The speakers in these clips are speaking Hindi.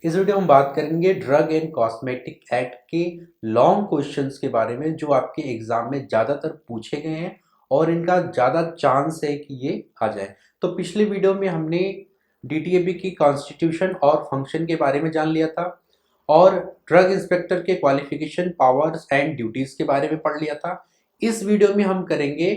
इस वीडियो में हम बात करेंगे ड्रग एंड कॉस्मेटिक एक्ट के लॉन्ग क्वेश्चंस के बारे में जो आपके एग्जाम में ज़्यादातर पूछे गए हैं और इनका ज़्यादा चांस है कि ये आ जाए। तो पिछले वीडियो में हमने डीटीएबी की कॉन्स्टिट्यूशन और फंक्शन के बारे में जान लिया था और ड्रग इंस्पेक्टर के क्वालिफिकेशन, पावर्स एंड ड्यूटीज के बारे में पढ़ लिया था। इस वीडियो में हम करेंगे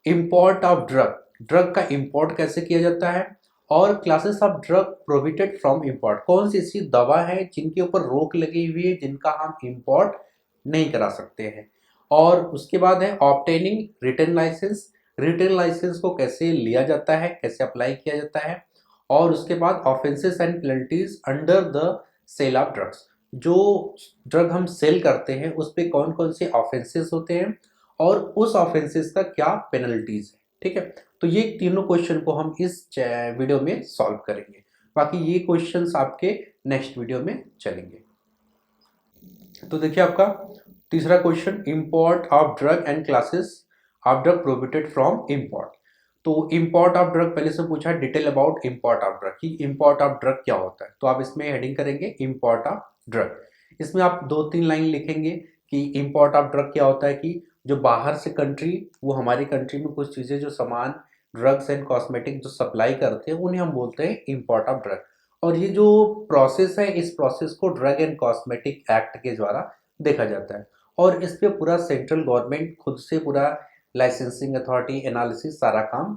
इंपोर्ट ऑफ ड्रग, ड्रग का इंपोर्ट कैसे किया जाता है और classes of drug prohibited from import, कौन सी ऐसी दवा है जिनके ऊपर रोक लगी हुई है जिनका हम इंपोर्ट नहीं करा सकते हैं। और उसके बाद है obtaining written licence, written licence को कैसे लिया जाता है, कैसे अप्लाई किया जाता है। और उसके बाद offences and penalties under the sale of drugs, जो ड्रग हम सेल करते हैं उस पे कौन कौन से ऑफेंसेस होते हैं और उस ऑफेंसेस का क्या पेनल्टीज है। ठीक है, तो ये तीनों क्वेश्चन को हम इस वीडियो में सॉल्व करेंगे। बाकी ये क्वेश्चंस आपके नेक्स्ट वीडियो में चलेंगे। तो देखिए आपका तीसरा question, import of drug and classes of drug prohibited from import. तो इंपोर्ट ऑफ ड्रग पहले से पूछा, detail about import of drug कि इंपोर्ट ऑफ ड्रग क्या होता है। तो आप इसमें हेडिंग करेंगे इंपोर्ट ऑफ ड्रग। इसमें आप 2-3 लाइन लिखेंगे कि इंपोर्ट ऑफ ड्रग क्या होता है, कि जो बाहर से कंट्री वो हमारी कंट्री में कुछ चीज़ें, जो सामान ड्रग्स एंड कॉस्मेटिक जो सप्लाई करते हैं उन्हें हम बोलते हैं इंपोर्ट ऑफ ड्रग। और ये जो प्रोसेस है, इस प्रोसेस को ड्रग एंड कॉस्मेटिक एक्ट के द्वारा देखा जाता है और इस पे पूरा सेंट्रल गवर्नमेंट खुद से पूरा लाइसेंसिंग अथॉरिटी, एनालिसिस, सारा काम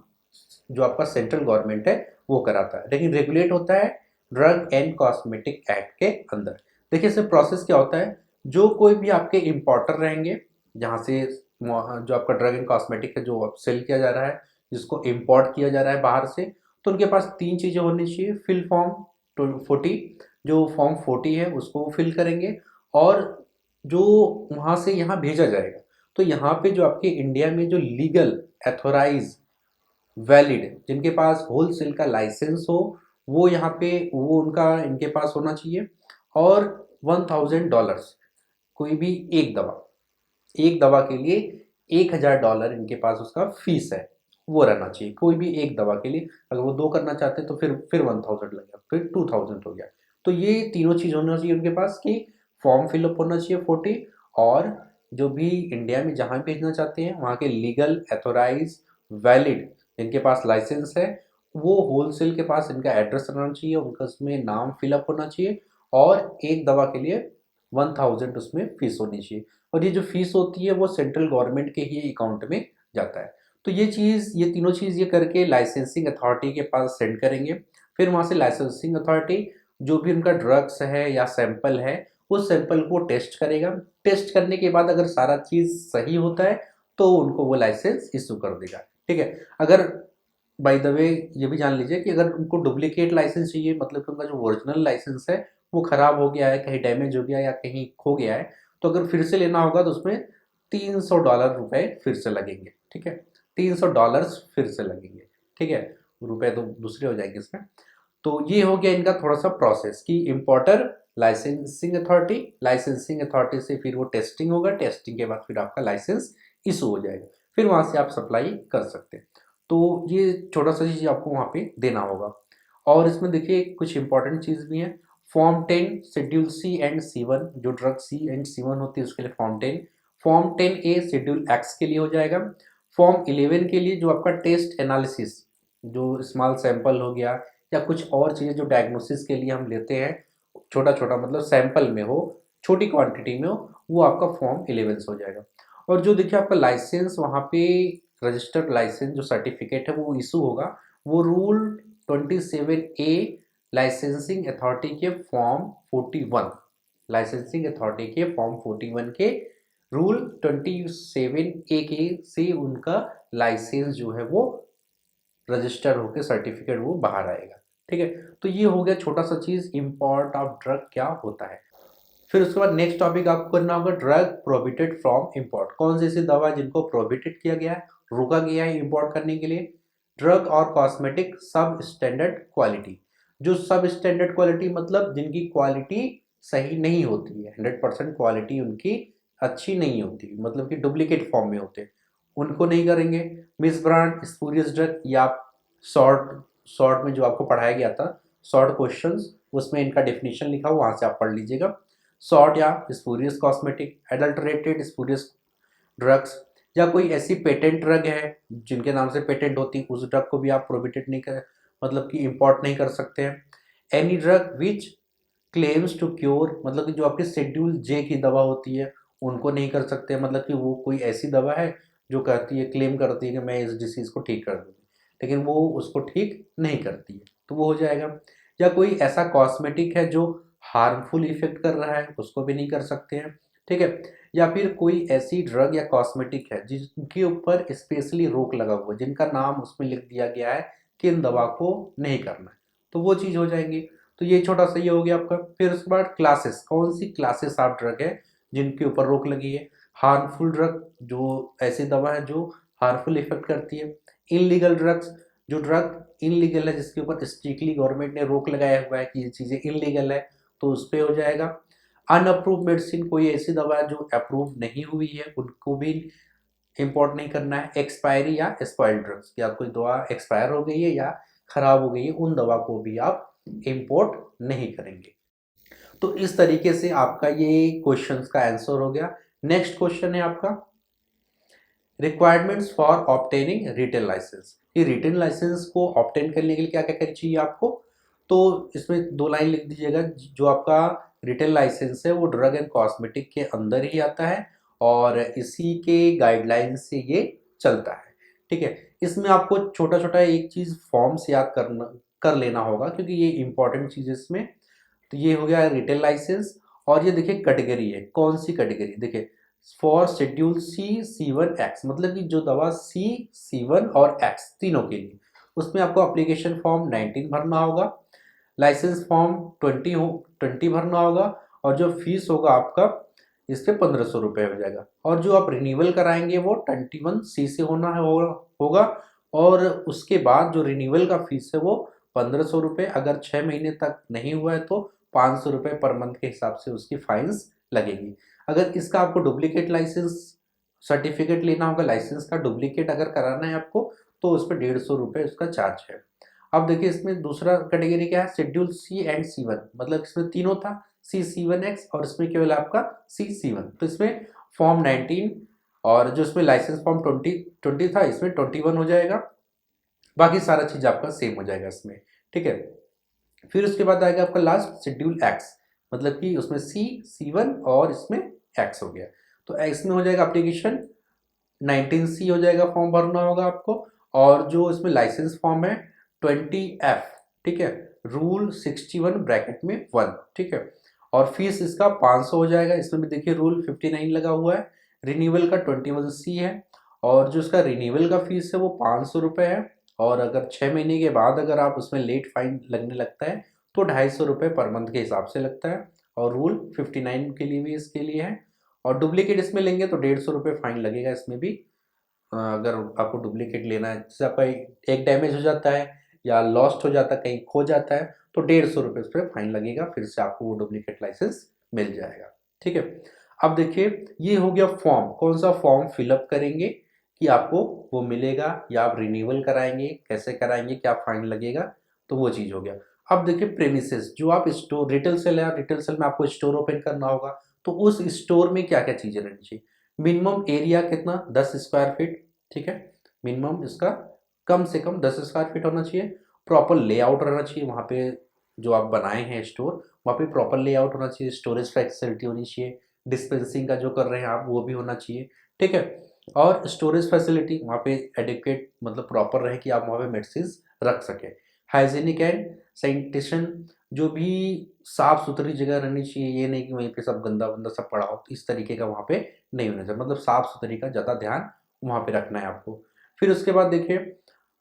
जो आपका सेंट्रल गवर्नमेंट है वो कराता है, लेकिन रेगुलेट होता है ड्रग एंड कॉस्मेटिक एक्ट के अंदर। देखिए इसमें प्रोसेस क्या होता है, जो कोई भी आपके इंपोर्टर रहेंगे, जहाँ से जो आपका ड्रग एंड कॉस्मेटिक है जो सेल किया जा रहा है, जिसको इंपोर्ट किया जा रहा है बाहर से, तो उनके पास 3 चीज़ें होनी चाहिए। फिल फॉर्म 40, जो फॉर्म 40 है उसको फिल करेंगे और जो वहाँ से यहाँ भेजा जाएगा। तो यहाँ पे जो आपके इंडिया में जो लीगल, एथोराइज, वैलिड, जिनके पास होलसेल का लाइसेंस हो, वो यहाँ पे वो उनका इनके पास होना चाहिए। और $1000, कोई भी एक दवा के लिए $1000 इनके पास उसका फीस है, वो रहना चाहिए कोई भी एक दवा के लिए। अगर वो 2 करना चाहते हैं तो फिर 1000 लगेगा, फिर 2000 हो गया। तो ये तीनों चीज़ होना चाहिए उनके पास कि फॉर्म फिलअप होना चाहिए 40, और जो भी इंडिया में जहाँ भेजना चाहते हैं वहाँ के लीगल, एथोराइज, वैलिड, जिनके पास लाइसेंस है, वो होलसेल के पास इनका एड्रेस रहना चाहिए, उनका उसमें नाम फिलअप होना चाहिए और एक दवा के लिए 1000 उसमें फीस होनी चाहिए। और ये जो फीस होती है वो सेंट्रल गवर्नमेंट के ही अकाउंट में जाता है। तो ये तीनों चीज़ ये करके लाइसेंसिंग अथॉरिटी के पास सेंड करेंगे। फिर वहाँ से लाइसेंसिंग अथॉरिटी जो भी उनका ड्रग्स है या सैंपल है, उस सैंपल को टेस्ट करेगा। टेस्ट करने के बाद अगर सारा चीज़ सही होता है तो उनको वो लाइसेंस इशू कर देगा। ठीक है, अगर बाय द वे ये भी जान लीजिए कि अगर उनको डुप्लीकेट लाइसेंस चाहिए, मतलब कि उनका जो ओरिजिनल लाइसेंस है वो ख़राब हो गया है, कहीं डैमेज हो गया या कहीं खो गया है, तो अगर फिर से लेना होगा तो उसमें $300 रुपए फिर से लगेंगे। ठीक है, $300 फिर से लगेंगे। ठीक है, रुपए तो दूसरे हो जाएंगे इसमें। तो ये हो गया इनका थोड़ा सा प्रोसेस कि इंपोर्टर, लाइसेंसिंग अथॉरिटी से फिर वो टेस्टिंग होगा, टेस्टिंग के बाद फिर आपका लाइसेंस इशू हो जाएगा, फिर वहाँ से आप सप्लाई कर सकते हैं। तो ये छोटा सा चीज़ आपको वहाँ पे देना होगा। और इसमें देखिए कुछ इंपॉर्टेंट चीज़ भी है। Form 10 schedule C and C1, जो ड्रग C एंड C1 होती है उसके लिए form 10, form 10A schedule x के लिए हो जाएगा। फॉर्म 11 के लिए जो आपका टेस्ट एनालिसिस, जो स्मॉल सैंपल हो गया या कुछ और चीज़ें जो डायग्नोसिस के लिए हम लेते हैं, छोटा छोटा मतलब सैंपल में हो, छोटी क्वांटिटी में हो, वो आपका फॉर्म 11 हो जाएगा। और जो देखिए आपका लाइसेंस वहाँ पे रजिस्टर्ड लाइसेंस जो सर्टिफिकेट है वो इशू होगा, वो रूल 27A लाइसेंसिंग अथॉरिटी के फॉर्म 41, लाइसेंसिंग अथॉरिटी के फॉर्म 41 के रूल 27A के से उनका लाइसेंस जो है वो रजिस्टर होकर सर्टिफिकेट वो बाहर आएगा। ठीक है, तो ये हो गया छोटा सा चीज़, इंपोर्ट ऑफ ड्रग क्या होता है। फिर उसके बाद नेक्स्ट टॉपिक आपको करना होगा ड्रग प्रोहिबिटेड फ्रॉम इंपोर्ट, कौन सी ऐसी दवा जिनको प्रोहिबिटेड किया गया है, रोका गया है इंपोर्ट करने के लिए। ड्रग और कॉस्मेटिक सब स्टैंडर्ड क्वालिटी, जो सब स्टैंडर्ड क्वालिटी मतलब जिनकी क्वालिटी सही नहीं होती है, 100% क्वालिटी उनकी अच्छी नहीं होती, मतलब कि डुप्लीकेट फॉर्म में होते हैं, उनको नहीं करेंगे। मिस ब्रांड, स्पूरियस ड्रग, या शॉर्ट शॉर्ट में जो आपको पढ़ाया गया था शॉर्ट क्वेश्चंस, उसमें इनका डेफिनेशन लिखा हो, वहाँ से आप पढ़ लीजिएगा। शॉर्ट या spurious cosmetic, adulterated spurious drugs, या कोई ऐसी पेटेंट ड्रग है जिनके नाम से पेटेंट होती, उस ड्रग को भी आप प्रोहिबिटेड नहीं कर, मतलब कि इंपोर्ट नहीं कर सकते हैं। Any drug which claims to cure, मतलब कि जो आपकी शेड्यूल जे की दवा होती है उनको नहीं कर सकते, मतलब कि वो कोई ऐसी दवा है जो कहती है, क्लेम करती है कि मैं इस डिसीज़ को ठीक कर दूँगी, लेकिन वो उसको ठीक नहीं करती है, तो वो हो जाएगा। या कोई ऐसा कॉस्मेटिक है जो हार्मफुल इफेक्ट कर रहा है, उसको भी नहीं कर सकते हैं, ठीक है। या फिर कोई ऐसी ड्रग या कॉस्मेटिक है जिनके ऊपर स्पेशली रोक लगा हुआ है, जिनका नाम उसमें लिख दिया गया है कि इन दवा को नहीं करना है, तो वो चीज़ हो जाएंगी। तो ये छोटा सा ये हो गया आपका। फिर उसके बाद क्लासेस, कौन सी क्लासेस ऑफ ड्रग है जिनके ऊपर रोक लगी है। हार्मफुल ड्रग, जो ऐसी दवा है जो हार्मफुल इफेक्ट करती है। इनलीगल ड्रग्स, जो ड्रग इनलीगल है जिसके ऊपर स्ट्रिक्टली गवर्नमेंट ने रोक लगाया हुआ है कि ये चीज़ें इनलीगल है, तो उस पर हो जाएगा। अनअप्रूव मेडिसिन, कोई ऐसी दवा है जो अप्रूव नहीं हुई है, उनको भी इंपोर्ट नहीं करना है। एक्सपायरी या स्पॉइल्ड ड्रग्स, या कोई दवा एक्सपायर हो गई है या खराब हो गई है, उन दवा को भी आप इंपोर्ट नहीं करेंगे। तो इस तरीके से आपका ये क्वेश्चंस का आंसर हो गया। नेक्स्ट क्वेश्चन है आपका, requirements for obtaining retail licence. ये रिटेल लाइसेंस को ऑब्टेन करने के लिए क्या क्या करना चाहिए आपको, तो इसमें दो लाइन लिख दीजिएगा। जो आपका रिटेल लाइसेंस है वो ड्रग एंड कॉस्मेटिक के अंदर ही आता है और इसी के गाइडलाइन से ये चलता है, ठीक है। इसमें आपको छोटा छोटा एक चीज़ फॉर्म से याद कर लेना होगा, क्योंकि ये इंपॉर्टेंट चीज़ है इसमें। तो ये हो गया रिटेल लाइसेंस। और ये देखिए कैटेगरी है, कौन सी कैटेगरी, देखिए फॉर शेड्यूल C1X, मतलब कि जो दवा C1 और X तीनों के लिए, उसमें आपको अप्लीकेशन फॉर्म 19 भरना होगा, लाइसेंस फॉर्म 20 भरना होगा, और जो फीस होगा आपका इस पे 1500 रुपये हो जाएगा। और जो आप रिन्यूअल कराएंगे वो 21C से होगा। और उसके बाद जो रिन्यूअल का फीस है वो 1500 रुपये, अगर 6 महीने तक नहीं हुआ है तो 500 रुपये पर मंथ के हिसाब से उसकी फाइन्स लगेगी। अगर इसका आपको डुप्लीकेट लाइसेंस सर्टिफिकेट लेना होगा, लाइसेंस का डुप्लीकेट अगर कराना है आपको, तो उस पर 150 रुपये उसका चार्ज है। अब देखिए इसमें दूसरा कैटेगरी क्या है, शेड्यूल C एंड C1, मतलब इसमें तीनों था, C1X, और इसमें केवल आपका C1। तो इसमें फॉर्म 19 और जो इसमें लाइसेंस फॉर्म 20 था, इसमें 21 हो जाएगा। बाकी सारा चीज़ आपका सेम हो जाएगा इसमें, ठीक है। फिर उसके बाद आएगा आपका लास्ट शेड्यूल एक्स, मतलब कि उसमें C1 और इसमें एक्स हो गया। तो एक्स में हो जाएगा एप्लीकेशन 19C हो जाएगा, फॉर्म भरना होगा आपको। और जो इसमें लाइसेंस फॉर्म है 20F, ठीक है, रूल 61 ब्रैकेट में 1, ठीक है। और फीस इसका 500 हो जाएगा। इसमें भी देखिए रूल 59 लगा हुआ है। रिन्यूअल का 21C है, और जो इसका रिन्यूअल का फीस है वो 500 रुपये है। और अगर 6 महीने के बाद अगर आप उसमें लेट फाइन लगने लगता है तो 250 रुपये पर मंथ के हिसाब से लगता है। और रूल 59 के लिए भी इसके लिए है। और डुप्लीकेट इसमें लेंगे तो 150 रुपये फाइन लगेगा इसमें भी। अगर आपको डुप्लीकेट लेना है, जैसे आपका एक डैमेज हो जाता है या लॉस्ट हो जाता है, कहीं खो जाता है, तो 150 रुपये उस पर फाइन लगेगा, फिर से आपको वो डुप्लीकेट लाइसेंस मिल जाएगा, ठीक है। अब देखिए ये हो गया फॉर्म, कौन सा फॉर्म फिलअप करेंगे कि आपको वो मिलेगा, या आप रिन्यूअल कराएंगे, कैसे कराएंगे, क्या फाइन लगेगा, तो वो चीज़ हो गया। अब देखिए प्रेमिसेस, जो आप स्टोर रिटेल सेल है, रिटेल सेल में आपको स्टोर ओपन करना होगा, तो उस स्टोर में क्या क्या चीज़ें रहनी चाहिए। मिनिमम एरिया कितना, 10 स्क्वायर फीट, ठीक है। मिनिमम इसका कम से कम 10 स्क्वायर फीट होना चाहिए। प्रॉपर लेआउट रहना चाहिए वहाँ पे, जो आप बनाए हैं स्टोर, वहाँ पे प्रॉपर लेआउट होना चाहिए, स्टोरेज फैसिलिटी होनी चाहिए, डिस्पेंसिंग का जो कर रहे हैं आप वो भी होना चाहिए, ठीक है। और स्टोरेज फैसिलिटी वहाँ पे एडिक्वेट, मतलब प्रॉपर रहे कि आप वहाँ पे मेडिसिन रख सकें। हाइजीनिक एंड सैनिटेशन, जो भी साफ सुथरी जगह रहनी चाहिए, ये नहीं कि वहीं पे सब गंदा वंदा सब पड़ा हो, तो इस तरीके का वहाँ पे नहीं होना चाहिए, मतलब साफ सुथरी का ज़्यादा ध्यान वहाँ पे रखना है आपको। फिर उसके बाद देखिए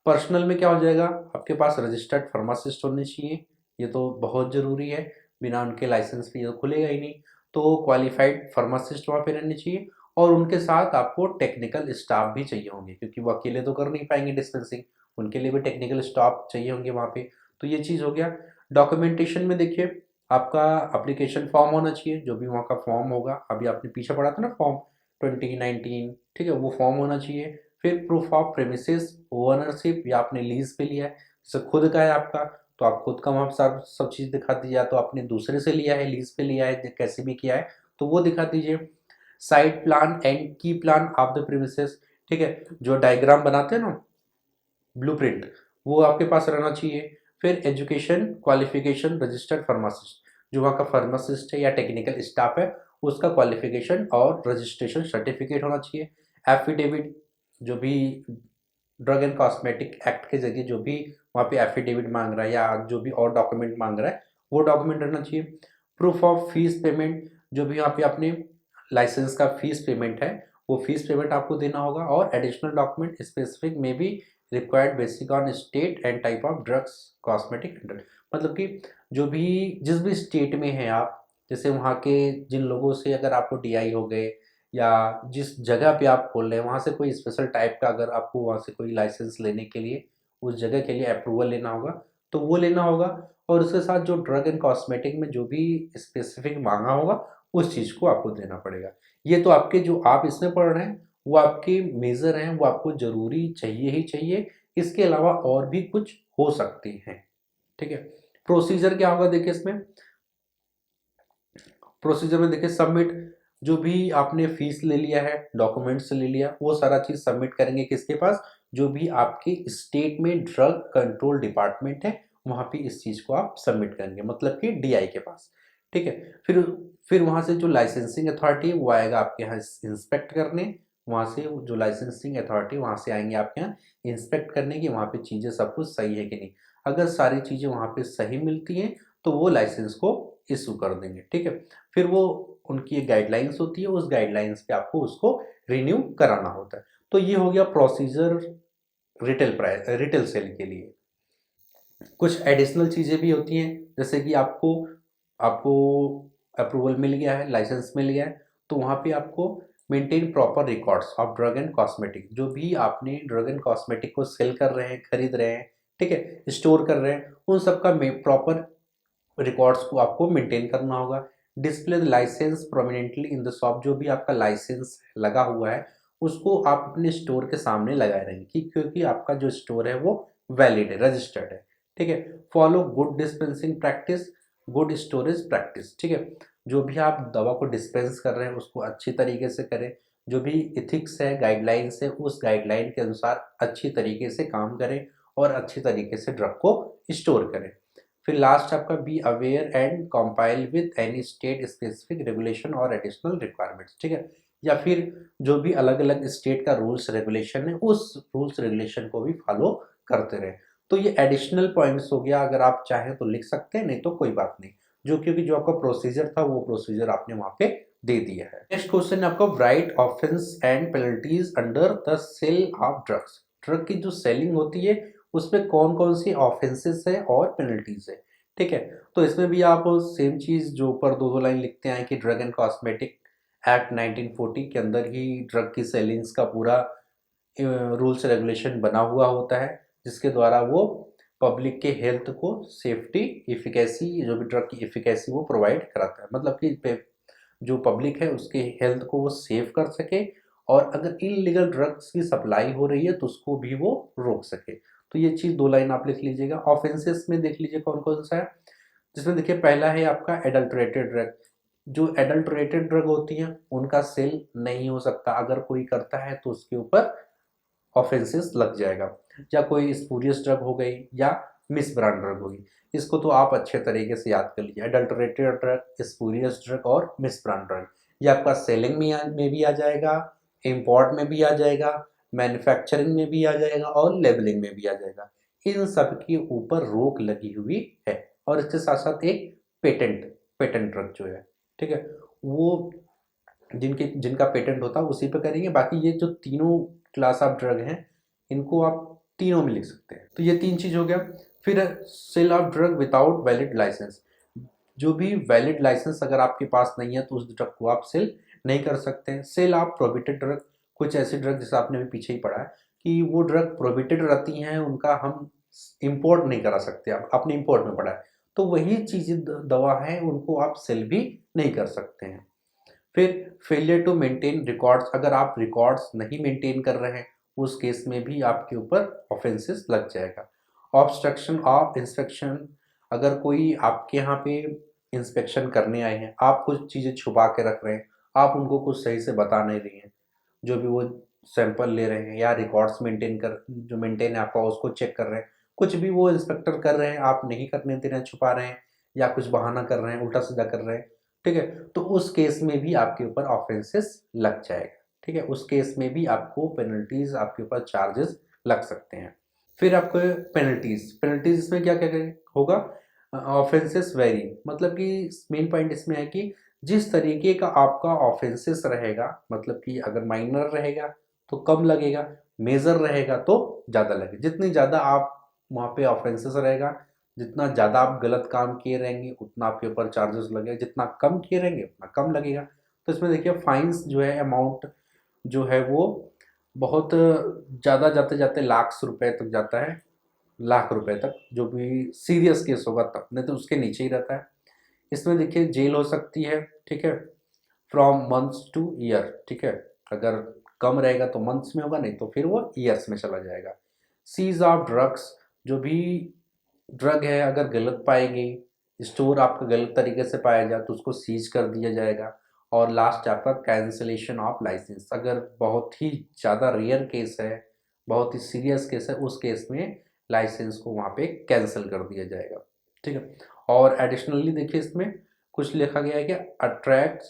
पर्सनल में क्या हो जाएगा, आपके पास रजिस्टर्ड फार्मासिस्ट होने चाहिए, ये तो बहुत ज़रूरी है, बिना उनके लाइसेंस के ये तो खुलेगा ही नहीं। तो क्वालिफाइड फार्मासिस्ट वहाँ पे रहने चाहिए, और उनके साथ आपको टेक्निकल स्टाफ भी चाहिए होंगे, क्योंकि वो अकेले तो कर नहीं पाएंगे डिस्पेंसिंग, उनके लिए भी टेक्निकल स्टाफ चाहिए होंगे वहाँ पे। तो ये चीज़ हो गया। डॉक्यूमेंटेशन में देखिए आपका अप्लीकेशन फॉर्म होना चाहिए, जो भी वहाँ का फॉर्म होगा, अभी आपने पीछे पढ़ा था ना फॉर्म 2019, ठीक है, वो फॉर्म होना चाहिए। फिर प्रूफ ऑफ प्रेमिसेस ओनरशिप, या आपने लीज पे लिया है, जैसे खुद का है आपका, तो आप खुद का वहाँ सब चीज़ दिखा दीजिए, या तो आपने दूसरे से लिया है, लीज पे लिया है, कैसे भी किया है तो वो दिखा दीजिए। साइट प्लान एंड की प्लान ऑफ द प्रीमिसेस, ठीक है, जो डायग्राम बनाते हैं ना, ब्लूप्रिंट, वो आपके पास रहना चाहिए। फिर एजुकेशन क्वालिफिकेशन रजिस्टर्ड फार्मासिस्ट, जो वहाँ का फार्मासिस्ट है या टेक्निकल स्टाफ है उसका क्वालिफिकेशन और रजिस्ट्रेशन सर्टिफिकेट होना चाहिए। एफिडेविट, जो भी ड्रग एंड कॉस्मेटिक एक्ट के जरिए जो भी वहाँ पे एफिडेविट मांग रहा है या जो भी और डॉक्यूमेंट मांग रहा है वो डॉक्यूमेंट रहना चाहिए। प्रूफ ऑफ फीस पेमेंट, जो भी यहाँ पे आपने लाइसेंस का फीस पेमेंट है वो फीस पेमेंट आपको देना होगा। और एडिशनल डॉक्यूमेंट स्पेसिफिक में भी required basic on state and type of drugs cosmetic, मतलब कि जो भी जिस भी स्टेट में हैं आप, जैसे वहाँ के जिन लोगों से अगर आपको डीआई हो गए या जिस जगह पे आप खोल रहे हैं वहाँ से कोई स्पेशल टाइप का अगर आपको वहाँ से कोई लाइसेंस लेने के लिए उस जगह के लिए अप्रूवल लेना होगा तो वो लेना होगा। और उसके साथ जो ड्रग एंड कॉस्मेटिक में जो भी स्पेसिफिक मांगा होगा उस चीज़ को आपको देना पड़ेगा। ये तो आपके जो आप इसमें पढ़ रहे हैं वो आपके मेजर हैं, वो आपको ज़रूरी चाहिए ही चाहिए। इसके अलावा और भी कुछ हो सकते हैं, ठीक है। प्रोसीजर क्या होगा देखिए इसमें, प्रोसीजर में देखिए सबमिट, जो भी आपने फीस ले लिया है डॉक्यूमेंट्स ले लिया वो सारा चीज़ सबमिट करेंगे किसके पास, जो भी आपके स्टेट में ड्रग कंट्रोल डिपार्टमेंट है वहाँ पे इस चीज़ को आप सबमिट करेंगे, मतलब कि डीआई के पास, ठीक है। फिर वहाँ से जो लाइसेंसिंग अथॉरिटी है वो आएगा आपके यहाँ इंस्पेक्ट करने। वहाँ से जो लाइसेंसिंग अथॉरिटी वहाँ से आएंगे आपके यहाँ इंस्पेक्ट करने की वहाँ पे चीज़ें सब कुछ सही है कि नहीं। अगर सारी चीज़ें वहाँ पे सही मिलती हैं तो वो लाइसेंस को इशू कर देंगे, ठीक है। फिर वो उनकी एक गाइडलाइंस होती है, उस गाइडलाइंस पे आपको उसको रिन्यू कराना होता है। तो ये हो गया प्रोसीजर रिटेल सेल के लिए। कुछ एडिशनल चीज़ें भी होती हैं, जैसे कि आपको आपको अप्रूवल मिल गया है, लाइसेंस मिल गया है, तो वहाँ पे आपको maintain proper records of drug and cosmetic, जो भी आपने ड्रग एंड कॉस्मेटिक को सेल कर रहे हैं, खरीद रहे हैं, ठीक है, स्टोर कर रहे हैं, उन सब का प्रॉपर रिकॉर्ड्स को आपको मेंटेन करना होगा। Display the licence prominently in the shop, जो भी आपका लाइसेंस लगा हुआ है उसको आप अपने स्टोर के सामने लगाए रहेंगे क्योंकि आपका जो स्टोर है वो वैलिड है, रजिस्टर्ड है, ठीक है। Follow good dispensing practice, good storage practice, ठीक है। जो भी आप दवा को डिस्पेंस कर रहे हैं उसको अच्छी तरीके से करें, जो भी इथिक्स है गाइडलाइंस है उस गाइडलाइन के अनुसार अच्छी तरीके से काम करें और अच्छी तरीके से ड्रग को स्टोर करें। फिर लास्ट आपका be aware and compile with any state specific regulation और एडिशनल रिक्वायरमेंट्स, ठीक है। या फिर जो भी अलग अलग स्टेट का रूल्स रेगुलेशन है उस रूल्स रेगुलेशन को भी फॉलो करते रहे। तो ये एडिशनल पॉइंट्स हो गया, अगर आप चाहें तो लिख सकते हैं, नहीं तो कोई बात नहीं, जो क्योंकि जो आपका प्रोसीजर था वो प्रोसीजर आपने वहां पे दे दिया है। नेक्स्ट क्वेश्चन है आपका write offence and penalties under the sale of drugs, drug की जो सेलिंग होती है उसमें कौन कौन सी ऑफेंसेस है और पेनल्टीज है, ठीक है। तो इसमें भी आप सेम चीज जो ऊपर दो दो लाइन लिखते हैं कि ड्रग एंड कॉस्मेटिक एक्ट 1940 के अंदर ही ड्रग की सेलिंग्स का पूरा रूल्स रेगुलेशन बना हुआ होता है, जिसके द्वारा वो पब्लिक के हेल्थ को सेफ्टी इफिकेसी, जो भी ड्रग की इफिकेसी वो प्रोवाइड कराता है, मतलब कि जो पब्लिक है उसके हेल्थ को वो सेव कर सके और अगर इलीगल ड्रग्स की सप्लाई हो रही है तो उसको भी वो रोक सके। तो ये चीज़ दो लाइन आप लिख लीजिएगा। ऑफेंसेस में देख लीजिए कौन कौन सा है, जिसमें देखिए पहला है आपका एडल्ट्रेटेड ड्रग, जो एडल्ट्रेटेड ड्रग होती हैं उनका सेल नहीं हो सकता, अगर कोई करता है तो उसके ऊपर ऑफेंसेस लग जाएगा। या कोई स्पूरियस ड्रग हो गई या मिस ब्रांड ड्रग हो गई, इसको तो आप अच्छे तरीके से याद कर लीजिए, एडल्टरेटेड ड्रग, स्पूरियस ड्रग और मिस ब्रांड ड्रग। ये आपका सेलिंग में भी आ जाएगा, इम्पोर्ट में भी आ जाएगा, मैन्युफैक्चरिंग में भी आ जाएगा और लेबलिंग में भी आ जाएगा। इन सब के ऊपर रोक लगी हुई है। और इसके साथ साथ एक पेटेंट पेटेंट ड्रग जो है, ठीक है, वो जिनका पेटेंट होता है उसी पे करेंगे। बाकी ये जो तीनों क्लास ऑफ ड्रग हैं इनको आप तीनों में लिख सकते हैं। तो ये तीन चीज हो गया। फिर sale of drug without valid licence, जो भी वैलिड लाइसेंस अगर आपके पास नहीं है तो उस ड्रग को आप सेल नहीं कर सकते हैं। सेल ऑफ प्रोहिबिटेड ड्रग, कुछ ऐसे ड्रग जैसे आपने भी पीछे ही पढ़ा है कि वो ड्रग प्रोहिबिटेड रहती हैं, उनका हम इंपोर्ट नहीं करा सकते, आपने इंपोर्ट में पढ़ा है, तो वही चीज़ें दवा है उनको आप सेल भी नहीं कर सकते हैं। फिर फेलियर टू मेंटेन रिकॉर्ड्स, अगर आप रिकॉर्ड्स नहीं मेंटेन कर रहे हैं उस केस में भी आपके ऊपर ऑफेंसेस लग जाएगा। ऑब्स्ट्रक्शन ऑफ इंस्पेक्शन, अगर कोई आपके यहाँ पे इंस्पेक्शन करने आए हैं, आप कुछ चीज़ें छुपा के रख रहे हैं, आप उनको कुछ सही से बता नहीं रही हैं, जो भी वो सैंपल ले रहे हैं या रिकॉर्ड्स मेंटेन कर जो मेंटेन है आपका उसको चेक कर रहे हैं, कुछ भी वो इंस्पेक्टर कर रहे हैं आप नहीं करने दे रहे हैं, छुपा रहे हैं या कुछ बहाना कर रहे हैं, उल्टा सीधा कर रहे हैं, ठीक है, तो उस केस में भी आपके ऊपर ऑफेंसेस लग जाएगा, ठीक है, उस केस में भी आपको पेनल्टीज, आपके ऊपर चार्जेस लग सकते हैं। फिर आपको पेनल्टीज, पेनल्टीज इसमें क्या क्या होगा, ऑफेंसेस वेरी, मतलब कि मेन पॉइंट इसमें है कि जिस तरीके का आपका ऑफेंसेस रहेगा, मतलब कि अगर माइनर रहेगा तो कम लगेगा, मेजर रहेगा तो ज़्यादा लगेगा, जितनी ज़्यादा आप वहाँ पे ऑफेंसेस रहेगा, जितना ज़्यादा आप गलत काम किए रहेंगे उतना आपके ऊपर चार्जेस लगेगा, जितना कम किए रहेंगे उतना कम लगेगा। तो इसमें देखिए फाइन्स जो है अमाउंट जो है वो बहुत ज़्यादा जाते जाते लाख रुपए तक जाता है, लाख रुपए तक, जो भी सीरियस केस होगा तब, नहीं तो उसके नीचे ही रहता है। इसमें देखिए जेल हो सकती है, ठीक है, फ्रॉम मंथ्स टू ईयर, ठीक है, अगर कम रहेगा तो मंथ्स में होगा, नहीं तो फिर वो ईयर्स में चला जाएगा। सीज ऑफ ड्रग्स, जो भी ड्रग है अगर गलत पाएंगे, स्टोर आपका गलत तरीके से पाया जाए तो उसको सीज कर दिया जाएगा। और लास्ट आपका कैंसिलेशन ऑफ लाइसेंस, अगर बहुत ही ज़्यादा रेयर केस है, बहुत ही सीरियस केस है, उस केस में लाइसेंस को वहाँ पे कैंसिल कर दिया जाएगा, ठीक है। और एडिशनली देखिए इसमें कुछ लिखा गया है कि attract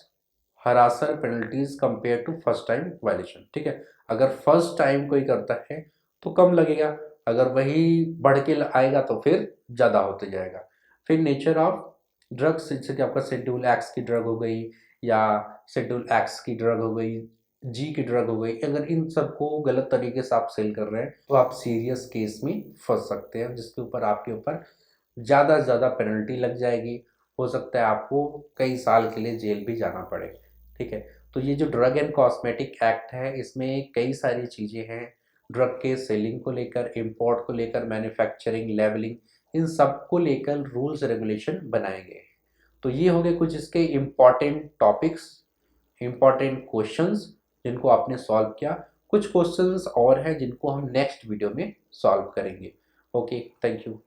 harsher penalties compare to first time violation, ठीक है, अगर फर्स्ट टाइम कोई करता है तो कम लगेगा, अगर वही बढ़ के आएगा तो फिर ज़्यादा होते जाएगा। फिर नेचर ऑफ ड्रग्स, जैसे कि आपका शेड्यूल एक्स की ड्रग हो गई या शेड्यूल एक्स की ड्रग हो गई, जी की ड्रग हो गई, अगर इन सबको गलत तरीके से आप सेल कर रहे हैं तो आप सीरियस केस में फंस सकते हैं, जिसके ऊपर आपके ऊपर ज़्यादा से ज़्यादा पेनल्टी लग जाएगी, हो सकता है आपको कई साल के लिए जेल भी जाना पड़े, ठीक है। तो ये जो ड्रग एंड कॉस्मेटिक एक्ट है इसमें कई सारी चीज़ें हैं, ड्रग के सेलिंग को लेकर, इंपोर्ट को लेकर, मैन्युफैक्चरिंग, लेबलिंग, इन सब को लेकर रूल्स रेगुलेशन बनाए गए हैं। तो ये हो गए कुछ इसके इम्पॉर्टेंट टॉपिक्स, इम्पॉर्टेंट क्वेश्चंस जिनको आपने सॉल्व किया। कुछ क्वेश्चंस और हैं जिनको हम नेक्स्ट वीडियो में सॉल्व करेंगे। Okay, thank you.